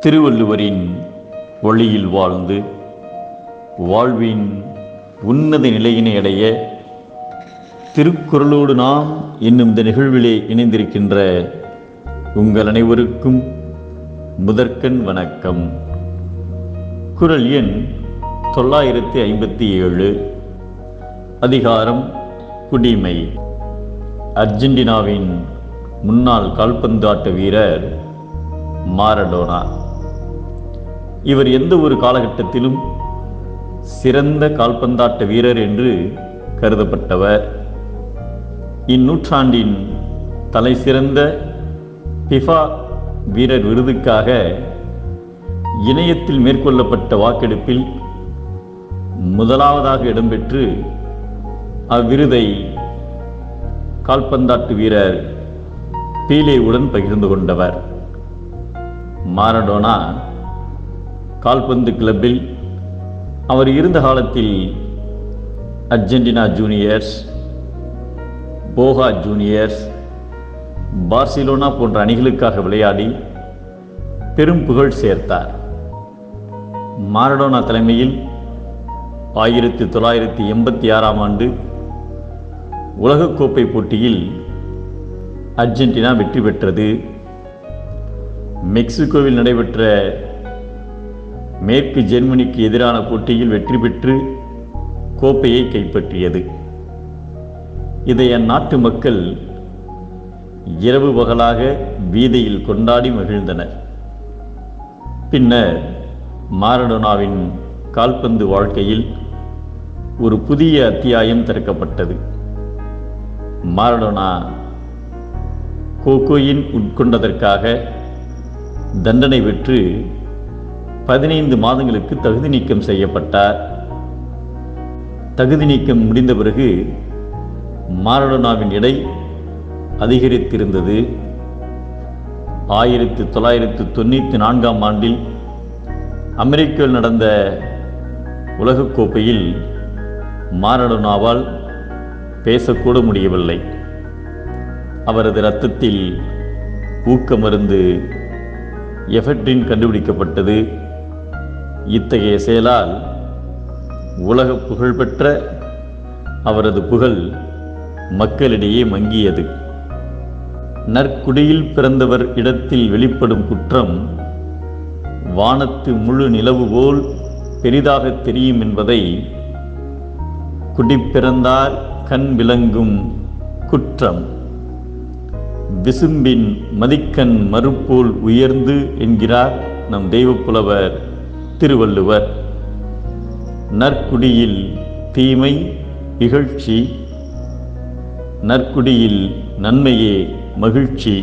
திருவள்ளுவரின் வழியில் வாழ்ந்து வாழ்வின் உன்னத நிலையினை அடைய திருக்குறளோடு நாம் என்னும் இந்த நிகழ்விலே இணைந்திருக்கின்ற உங்கள் அனைவருக்கும் முதற்கண் வணக்கம். குறள் எண் 957. அதிகாரம் குடிமை. அர்ஜென்டினாவின் முன்னாள் கால்பந்தாட்ட வீரர் மாரடோனா. இவர் எந்த ஒரு காலகட்டத்திலும் சிறந்த கால்பந்தாட்ட வீரர் என்று கருதப்பட்டவர். இந்நூற்றாண்டின் தலை சிறந்த ஃபிஃபா வீரர் விருதுக்காக இணையத்தில் மேற்கொள்ளப்பட்ட வாக்கெடுப்பில் முதலாவதாக இடம்பெற்று அவ்விருதை கால்பந்தாட்டு வீரர் பீலேவுடன் பகிர்ந்து கொண்டவர். மாரடோனா கால்பந்து கிளப்பில் அவர் இருந்த காலத்தில் அர்ஜென்டினா ஜூனியர்ஸ், போகா ஜூனியர்ஸ், பார்சிலோனா போன்ற அணிகளுக்காக விளையாடி பெரும் புகழ் சேர்த்தார். மாரடோனா தலைமையில் 1986ஆம் ஆண்டு உலகக்கோப்பை போட்டியில் அர்ஜென்டினா வெற்றி பெற்றது. மெக்சிகோவில் நடைபெற்ற மேற்கு ஜெர்மனிக்கு எதிரான போட்டியில் வெற்றி பெற்று கோப்பையை கைப்பற்றியது. இதை அந்நாட்டு மக்கள் இரவு பகலாக வீதியில் கொண்டாடி மகிழ்ந்தனர். பின்னர் மாரடோனாவின் கால்பந்து வாழ்க்கையில் ஒரு புதிய அத்தியாயம் திறக்கப்பட்டது. மாரடோனா கோகோயின் உட்கொண்டதற்காக தண்டனை பெற்று 15 மாதங்களுக்கு தகுதி நீக்கம் செய்யப்பட்டார். தகுதி நீக்கம் முடிந்த பிறகு மாரடோனாவின் எடை அதிகரித்திருந்தது. 1994ஆம் ஆண்டில் அமெரிக்காவில் நடந்த உலகக்கோப்பையில் மாரடோனாவால் பேசக்கூட முடியவில்லை. அவரது இரத்தத்தில் ஊக்க மருந்து எஃபெட்ரின் கண்டுபிடிக்கப்பட்டது. இத்தகைய செயலால் உலக புகழ்பெற்ற அவரது புகழ் மக்களிடையே மங்கியது. நற்குடியில் பிறந்தவர் இடத்தில் வெளிப்படும் குற்றம் வானத்து முழு நிலவு போல் பெரிதாக தெரியும் என்பதை குடிப்பிறந்தார் கண் விளங்கும் குற்றம் விசும்பின் மதிக்கண் மறுப்போல் உயர்ந்து என்கிறார் நம் தெய்வப்புலவர் திருவள்ளுவர். நற்குடியில் தீமை இகழ்ச்சி, நற்குடியில் நன்மையே மகிழ்ச்சி.